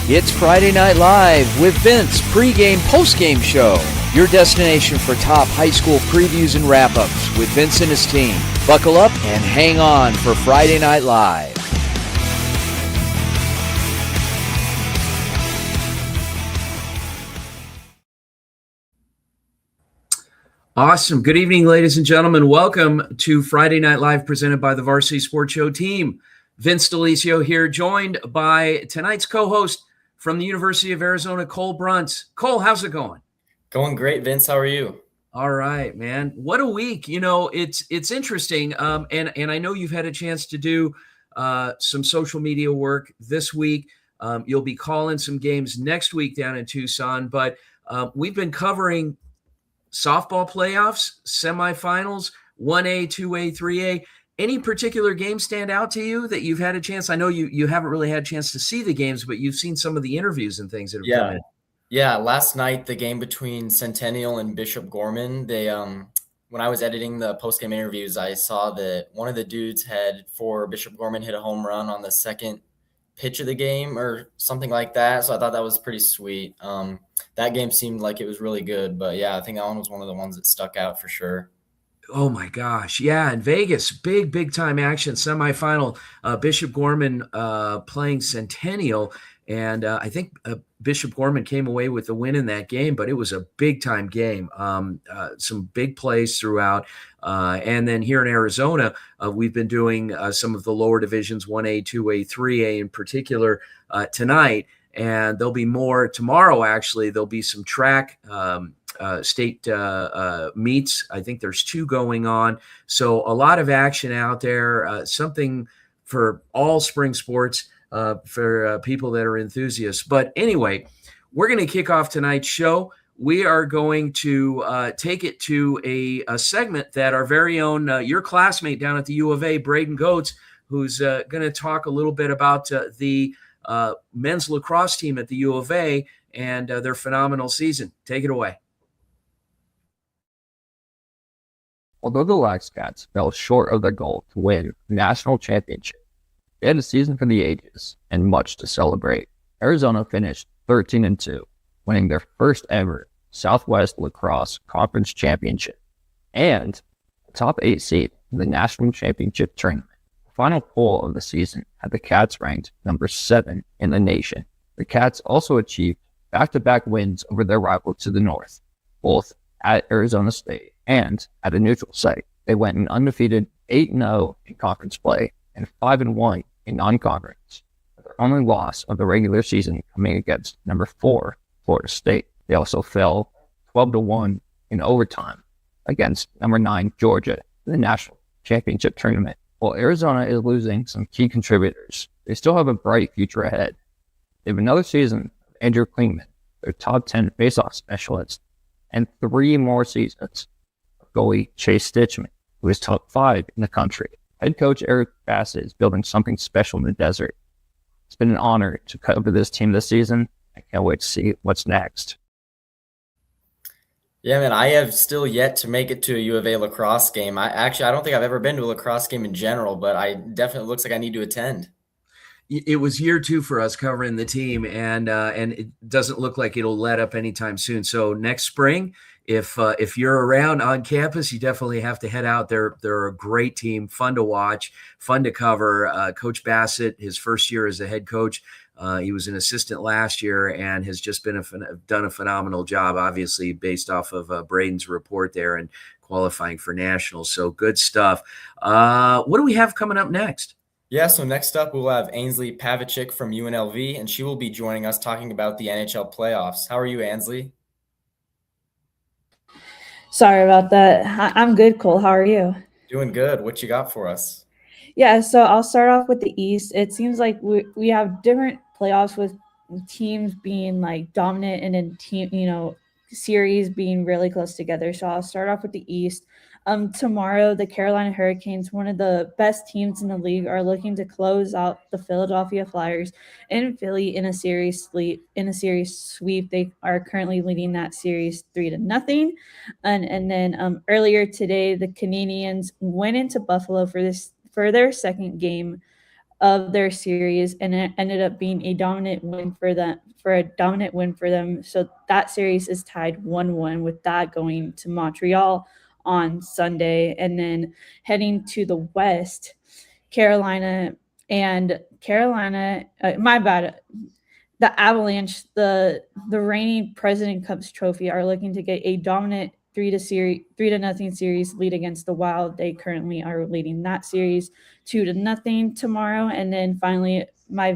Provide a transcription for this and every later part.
It's Friday Night Live with Vince, pregame, postgame show. Your destination for top high school previews and wrap-ups with Vince and his team. Buckle up and hang on for Friday Night Live. Awesome. Good evening, ladies and gentlemen. Welcome to Friday Night Live presented by the Varsity Sports Show team. Vince DeLisio here, joined by tonight's co-host from the University of Arizona, Cole Bruntz. Cole, how's it going? Going great, Vince. How are you? All right, man. What a week. You know, it's interesting. And I know you've had a chance to do some social media work this week. You'll be calling some games next week down in Tucson, but we've been covering softball playoffs, semifinals, 1A, 2A, 3A. Any particular game stand out to you that you've had a chance? I know you haven't really had a chance to see the games, but you've seen some of the interviews and things that have come in. Yeah, last night, the game between Centennial and Bishop Gorman, they when I was editing the post-game interviews, I saw that one of the dudes for Bishop Gorman hit a home run on the second pitch of the game or something like that. So I thought that was pretty sweet. That game seemed like it was really good. But, yeah, I think that one was one of the ones that stuck out for sure. Oh, my gosh. Yeah, in Vegas, big-time action semifinal. Bishop Gorman playing Centennial. And I think Bishop Gorman came away with the win in that game, but it was a big-time game. Some big plays throughout. And then here in Arizona, we've been doing some of the lower divisions, 1A, 2A, 3A in particular tonight. And there'll be more tomorrow, actually. There'll be some track state meets. I think there's 2 going on. So a lot of action out there, something for all spring sports. For people that are enthusiasts. But anyway, we're going to kick off tonight's show. We are going to take it to a segment that our very own, your classmate down at the U of A, Braden Goetz, who's going to talk a little bit about the men's lacrosse team at the U of A and their phenomenal season. Take it away. Although the Lax Cats fell short of their goal to win the national championship, they had a season for the ages and much to celebrate. Arizona finished 13-2, winning their first ever Southwest Lacrosse Conference Championship and the top 8 seed in the National Championship Tournament. The final poll of the season had the Cats ranked number 7 in the nation. The Cats also achieved back-to-back wins over their rival to the north, both at Arizona State and at a neutral site. They went an undefeated 8-0 in conference play and 5-1 in non-conference, with their only loss of the regular season coming against number 4, Florida State. They also fell 12-1 in overtime against number 9, Georgia, in the National Championship Tournament. While Arizona is losing some key contributors, they still have a bright future ahead. They have another season of Andrew Klingman, their top 10 faceoff specialist, and 3 more seasons of goalie Chase Stitchman, who is top 5 in the country. Head coach Eric Bassett is building something special in the desert. It's been an honor to cover this team this season. I can't wait to see what's next. Yeah, man, I have still yet to make it to a U of A lacrosse game. I don't think I've ever been to a lacrosse game in general, but definitely looks like I need to attend. It was year 2 for us covering the team, and it doesn't look like it'll let up anytime soon. So next spring, if you're around on campus, you definitely have to head out. They're a great team, fun to watch, fun to cover. Coach Bassett, his first year as a head coach, he was an assistant last year and has just been done a phenomenal job, obviously based off of Braden's report there and qualifying for nationals. So good stuff. What do we have coming up next? Yeah, so next up, we'll have Ainsley Pavicic from UNLV, and she will be joining us talking about the NHL playoffs. How are you, Ainsley? Sorry about that. I'm good, Cole. How are you? Doing good. What you got for us? Yeah, so I'll start off with the East. It seems like we have different playoffs with teams being like dominant and then series being really close together. So I'll start off with the East. Tomorrow, the Carolina Hurricanes, one of the best teams in the league, are looking to close out the Philadelphia Flyers in Philly in a series sweep. They are currently leading that series 3-0. And then earlier today, the Canadiens went into Buffalo for their second game of their series, and it ended up being a dominant win for them. So that series is tied 1-1 with that going to Montreal on Sunday. And then heading to the West, Carolina, my bad. The Avalanche, the reigning President Cups trophy, are looking to get a dominant 3-0 series lead against the Wild. They currently are leading that series 2-0 tomorrow. And then finally, my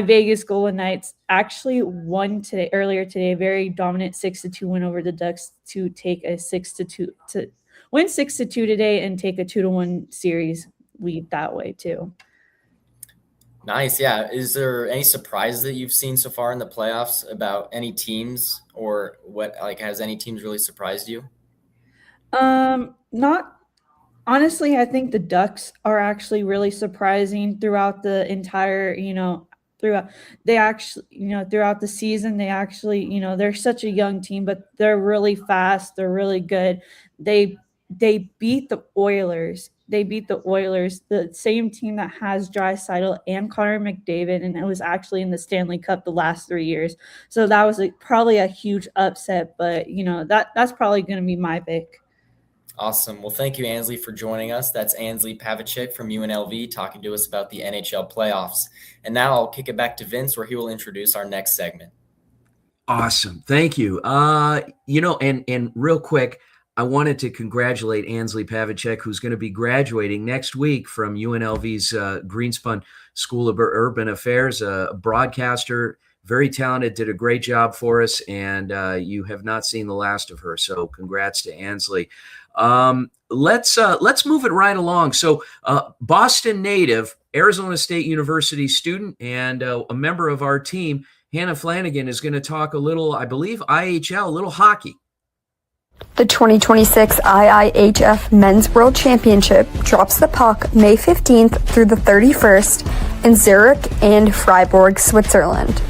Vegas Golden Knights actually won earlier today, a very dominant 6-2 win over the Ducks to take a 6-2 to win 6-2 today and take a 2-1 series lead that way too. Nice. Yeah. Is there any surprises that you've seen so far in the playoffs about any teams, or has any teams really surprised you? Not honestly. I think the Ducks are actually really surprising throughout the entire, throughout the season. They actually, they're such a young team, but they're really fast. They're really good. They beat the Oilers. The same team that has Draisaitl and Connor McDavid, and it was actually in the Stanley Cup the last 3 years. So that was probably a huge upset, but that's probably going to be my pick. Awesome. Well, thank you, Ansley, for joining us. That's Ansley Pavlicek from UNLV talking to us about the NHL playoffs. And now I'll kick it back to Vince, where he will introduce our next segment. Awesome. Thank you. And real quick, I wanted to congratulate Ansley Pavlicek, who's going to be graduating next week from UNLV's Greenspun School of Urban Affairs, a broadcaster, very talented, did a great job for us, and you have not seen the last of her. So congrats to Ansley. Let's move it right along. So Boston native, Arizona State University student, and a member of our team, Hannah Flanagan, is going to talk a little, I believe, IHL, a little hockey. The 2026 IIHF Men's World Championship drops the puck May 15th through the 31st in Zurich and Freiburg, Switzerland.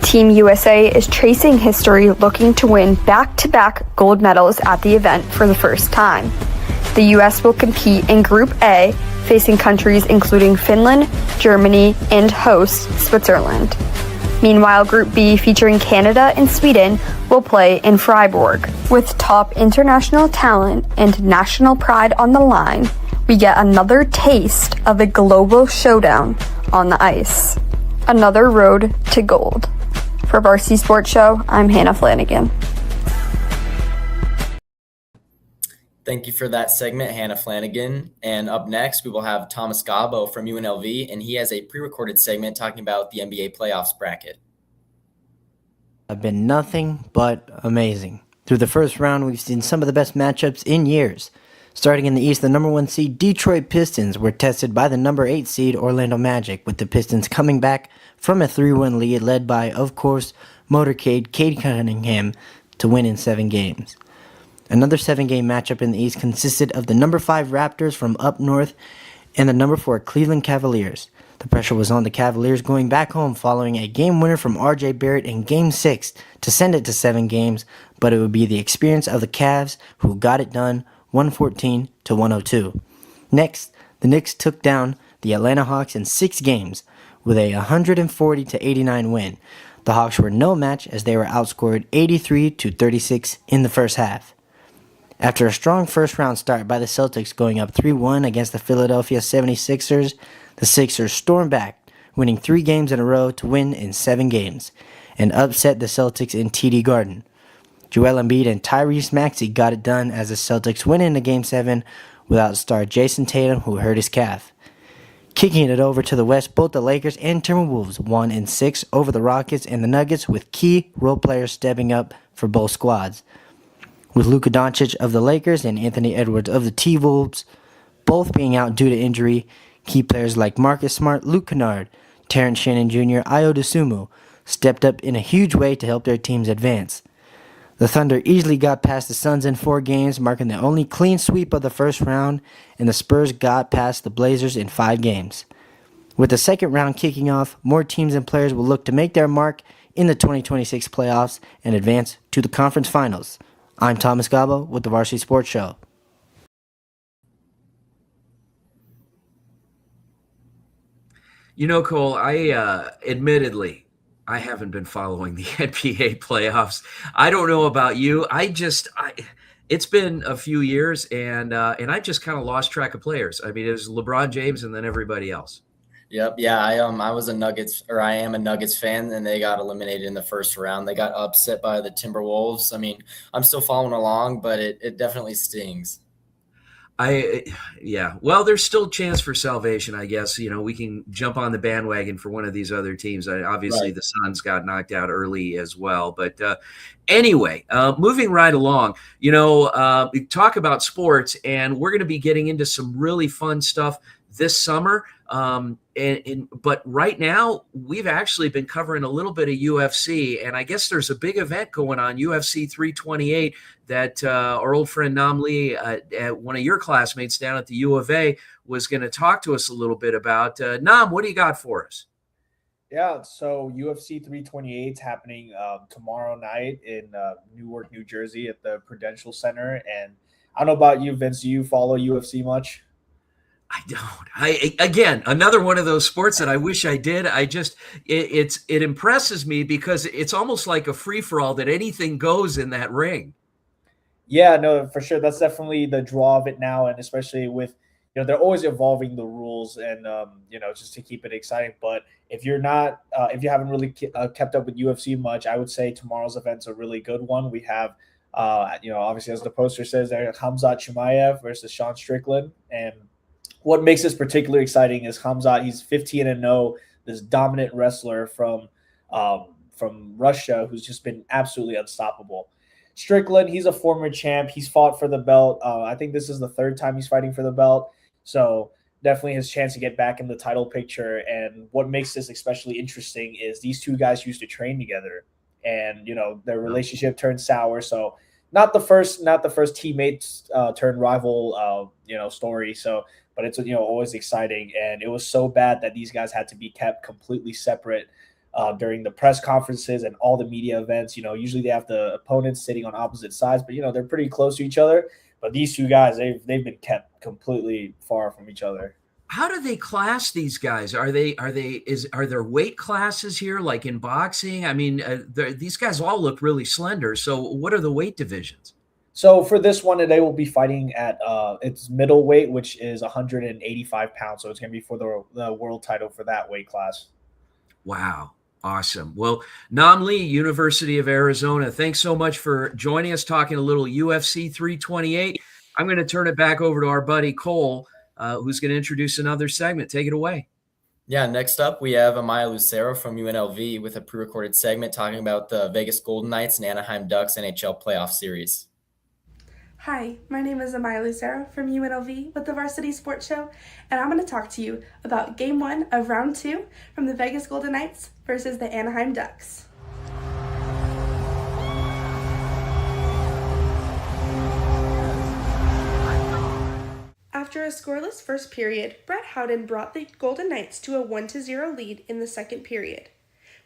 Team USA is chasing history, looking to win back-to-back gold medals at the event for the first time. The US will compete in Group A, facing countries including Finland, Germany, and host Switzerland. Meanwhile, Group B, featuring Canada and Sweden, will play in Freiburg. With top international talent and national pride on the line, we get another taste of a global showdown on the ice. Another road to gold. For Varsity Sports Show, I'm Hannah Flanagan. Thank you for that segment, Hannah Flanagan. And up next, we will have Thomas Gabo from UNLV, and he has a pre-recorded segment talking about the NBA playoffs bracket. Have been nothing but amazing. Through the first round, we've seen some of the best matchups in years. Starting in the East, the number 1 seed Detroit Pistons were tested by the number 8 seed Orlando Magic, with the Pistons coming back from a 3-1 lead led by, of course, motorcade Cade Cunningham to win in 7 games. Another 7-game matchup in the East consisted of the number 5 Raptors from up north and the number 4 Cleveland Cavaliers. The pressure was on the Cavaliers going back home following a game winner from RJ Barrett in Game 6 to send it to 7 games, but it would be the experience of the Cavs who got it done 114-102. Next, the Knicks took down the Atlanta Hawks in 6 games with a 140-89 win. The Hawks were no match as they were outscored 83-36 in the first half. After a strong first-round start by the Celtics going up 3-1 against the Philadelphia 76ers, the Sixers stormed back, winning 3 games in a row to win in 7 games, and upset the Celtics in TD Garden. Joel Embiid and Tyrese Maxey got it done as the Celtics went into Game 7 without star Jason Tatum, who hurt his calf. Kicking it over to the West, both the Lakers and Timberwolves won in 6 over the Rockets and the Nuggets, with key role players stepping up for both squads. With Luka Doncic of the Lakers and Anthony Edwards of the T-Wolves both being out due to injury, key players like Marcus Smart, Luke Kennard, Terrence Shannon Jr., Ayo Dosunmu stepped up in a huge way to help their teams advance. The Thunder easily got past the Suns in 4 games, marking the only clean sweep of the first round, and the Spurs got past the Blazers in 5 games. With the second round kicking off, more teams and players will look to make their mark in the 2026 playoffs and advance to the conference finals. I'm Thomas Gabo with the Varsity Sports Show. Cole, admittedly, I haven't been following the NBA playoffs. I don't know about you. It's been a few years, and I just kind of lost track of players. I mean, it was LeBron James and then everybody else. Yep. Yeah. I am a Nuggets fan, and they got eliminated in the first round. They got upset by the Timberwolves. I mean, I'm still following along, but it definitely stings. Yeah. Well, there's still a chance for salvation, I guess. We can jump on the bandwagon for one of these other teams. Obviously, Right. the Suns got knocked out early as well. But anyway, moving right along, we talk about sports, and we're going to be getting into some really fun stuff this summer. But right now, we've actually been covering a little bit of UFC, and I guess there's a big event going on, UFC 328, that our old friend Nam Lee, one of your classmates down at the U of A, was going to talk to us a little bit about. Nam, what do you got for us? Yeah, so UFC 328 is happening tomorrow night in Newark, New Jersey at the Prudential Center. And I don't know about you, Vince. Do you follow UFC much? I don't. Again, another one of those sports that I wish I did. It impresses me because it's almost like a free for all that anything goes in that ring. Yeah, no, for sure. That's definitely the draw of it now, and especially with they're always evolving the rules and just to keep it exciting. But if you're not, if you haven't really kept up with UFC much, I would say tomorrow's event's a really good one. We have, obviously as the poster says, there Khamzat Chimaev versus Sean Strickland, and what makes this particularly exciting is Khamzat. He's 15-0, this dominant wrestler from Russia who's just been absolutely unstoppable. Strickland, he's a former champ. He's fought for the belt. I think this is the third time he's fighting for the belt. So definitely his chance to get back in the title picture. And what makes this especially interesting is these two guys used to train together, and their relationship turned sour. So not the first teammates turned rival story. So, but it's always exciting. And it was so bad that these guys had to be kept completely separate during the press conferences and all the media events. Usually they have the opponents sitting on opposite sides, but they're pretty close to each other. But these two guys, they've been kept completely far from each other. How do they class these guys? Are there weight classes here like in boxing? I mean, these guys all look really slender. So what are the weight divisions? So for this one, they will be fighting at its middleweight, which is 185 pounds. So it's going to be for the world title for that weight class. Wow. Awesome. Well, Nam Lee, University of Arizona, thanks so much for joining us, talking a little UFC 328. I'm going to turn it back over to our buddy Cole, who's going to introduce another segment. Take it away. Yeah, next up, we have Amaya Lucero from UNLV with a pre-recorded segment talking about the Vegas Golden Knights and Anaheim Ducks NHL Playoff Series. Hi, my name is Amaya Lucero from UNLV with the Varsity Sports Show, and I'm going to talk to you about Game 1 of Round 2 from the Vegas Golden Knights versus the Anaheim Ducks. After a scoreless first period, Brett Howden brought the Golden Knights to a 1-0 lead in the second period.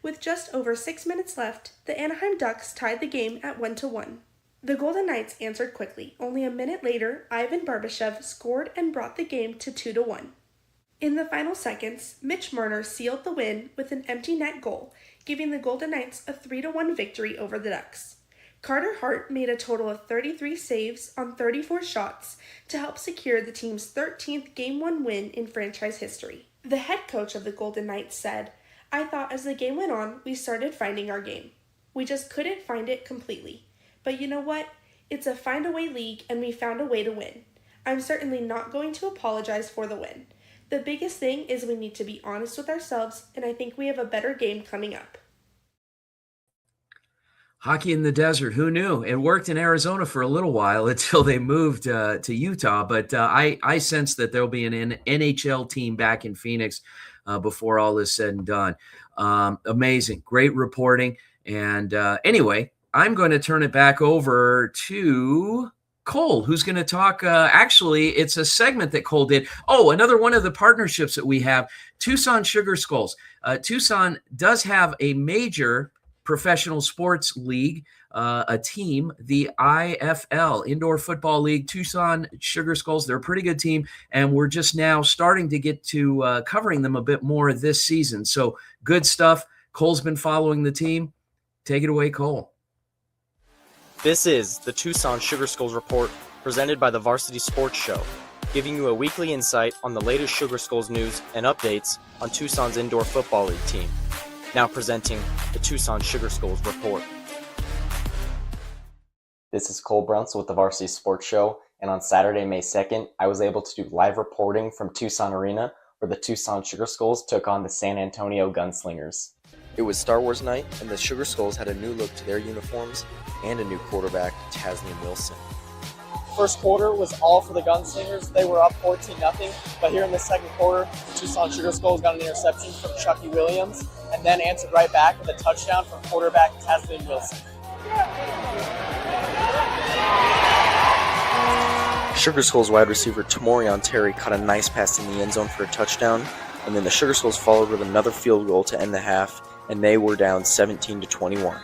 With just over 6 minutes left, the Anaheim Ducks tied the game at 1-1. The Golden Knights answered quickly. Only a minute later, Ivan Barbashev scored and brought the game to 2-1. In the final seconds, Mitch Marner sealed the win with an empty net goal, giving the Golden Knights a 3-1 victory over the Ducks. Carter Hart made a total of 33 saves on 34 shots to help secure the team's 13th Game 1 win in franchise history. The head coach of the Golden Knights said, "I thought as the game went on, we started finding our game. We just couldn't find it completely. But you know what? It's a find-a-way league, and we found a way to win. I'm certainly not going to apologize for the win. The biggest thing is we need to be honest with ourselves, and I think we have a better game coming up." Hockey in the desert, who knew? It worked in Arizona for a little while until they moved to Utah. But I sense that there'll be an NHL team back in Phoenix before all is said and done. Amazing. Great reporting. And anyway, I'm going to turn it back over to Cole, who's going to talk. Actually, it's a segment that Cole did. Oh, another one of the partnerships that we have, Tucson Sugar Skulls. Tucson does have a major professional sports league, a team, the IFL, Indoor Football League, Tucson Sugar Skulls. They're a pretty good team, and we're just now starting to get to covering them a bit more this season. So good stuff. Cole's been following the team. Take it away, Cole. This is the Tucson Sugar Skulls Report, presented by the Varsity Sports Show, giving you a weekly insight on the latest Sugar Skulls news and updates on Tucson's Indoor Football League team. Now presenting the Tucson Sugar Skulls Report. This is Cole Bruntz with the Varsity Sports Show, and on Saturday, May 2nd, I was able to do live reporting from Tucson Arena, where the Tucson Sugar Skulls took on the San Antonio Gunslingers. It was Star Wars night, and the Sugar Skulls had a new look to their uniforms and a new quarterback, Tuscan Wilson. First quarter was all for the Gunslingers. They were up 14-0, but here in the second quarter, the Tucson Sugar Skulls got an interception from Chucky Williams and then answered right back with a touchdown from quarterback Tuscan Wilson. Sugar Skulls wide receiver Tamorion Terry caught a nice pass in the end zone for a touchdown, and then the Sugar Skulls followed with another field goal to end the half, and they were down 17-21.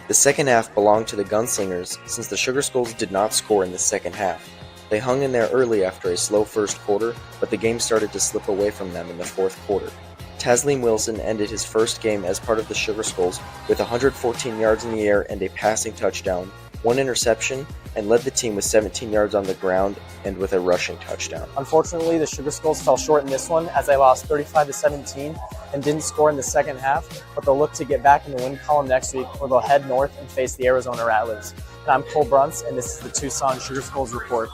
The second half belonged to the Gunslingers since the Sugar Skulls did not score in the second half. They hung in there early after a slow first quarter, but the game started to slip away from them in the fourth quarter. Tuscan Wilson ended his first game as part of the Sugar Skulls with 114 yards in the air and a passing touchdown, 1 interception, and led the team with 17 yards on the ground and with a rushing touchdown. Unfortunately, the Sugar Skulls fell short in this one as they lost 35-17 and didn't score in the second half, but they'll look to get back in the win column next week where they'll head north and face the Arizona Rattlers. And I'm Cole Bruntz, and this is the Tucson Sugar Skulls Report.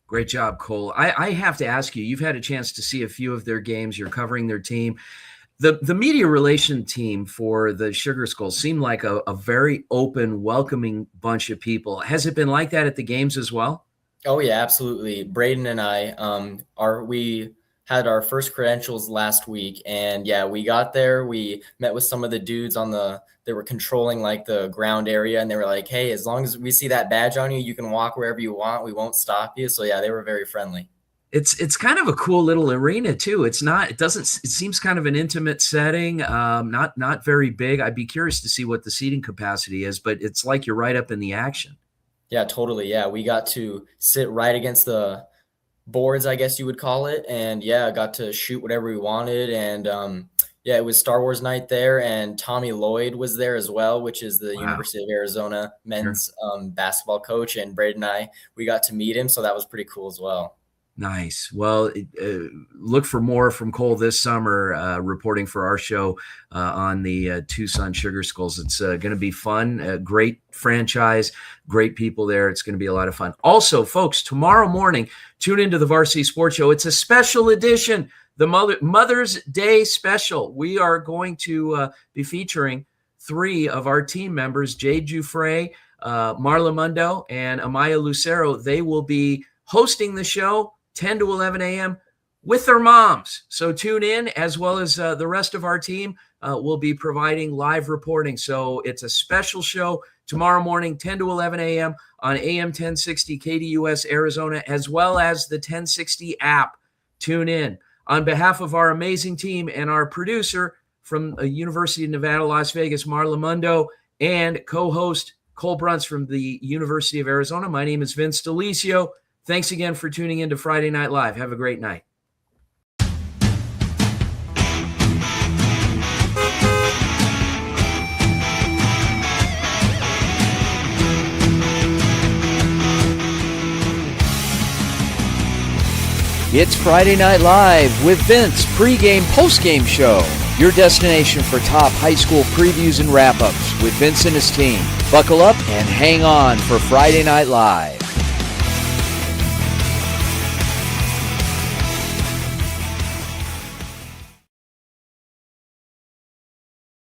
Great job, Cole. I have to ask you, you've had a chance to see a few of their games. You're covering their team. The media relation team for the Sugar Skulls seemed like a very open, welcoming bunch of people. Has it been like that at the games as well? Oh yeah, absolutely. Braden and I we had our first credentials last week, and yeah, we got there. We met with some of the dudes they were controlling like the ground area, and they were like, "Hey, as long as we see that badge on you, you can walk wherever you want. We won't stop you." So yeah, they were very friendly. It's kind of a cool little arena too. It seems kind of an intimate setting, not very big. I'd be curious to see what the seating capacity is, but it's like you're right up in the action. Yeah, totally. Yeah, we got to sit right against the boards, I guess you would call it, and yeah, got to shoot whatever we wanted. And yeah, it was Star Wars night there, and Tommy Lloyd was there as well, which is the University of Arizona men's basketball coach. And Braden and I, we got to meet him, so that was pretty cool as well. Nice. Well, look for more from Cole this summer, reporting for our show on the Tucson Sugar Skulls. It's going to be fun. Great franchise, great people there. It's going to be a lot of fun. Also, folks, tomorrow morning, tune into the Varsity Sports Show. It's a special edition, the Mother's Day special. We are going to be featuring 3 of our team members, Jade Jufre, Marla Mundo, and Amaya Lucero. They will be hosting the show 10 to 11 a.m. with their moms. So tune in, as well as the rest of our team will be providing live reporting. So it's a special show tomorrow morning, 10 to 11 a.m. on AM 1060 KDUS Arizona, as well as the 1060 app. Tune in. On behalf of our amazing team and our producer from the University of Nevada, Las Vegas, Marla Mundo, and co-host Cole Bruntz from the University of Arizona, my name is Vince Delicio. Thanks again for tuning in to Friday Night Live. Have a great night. It's Friday Night Live with Vince, pregame, postgame show. Your destination for top high school previews and wrap-ups with Vince and his team. Buckle up and hang on for Friday Night Live.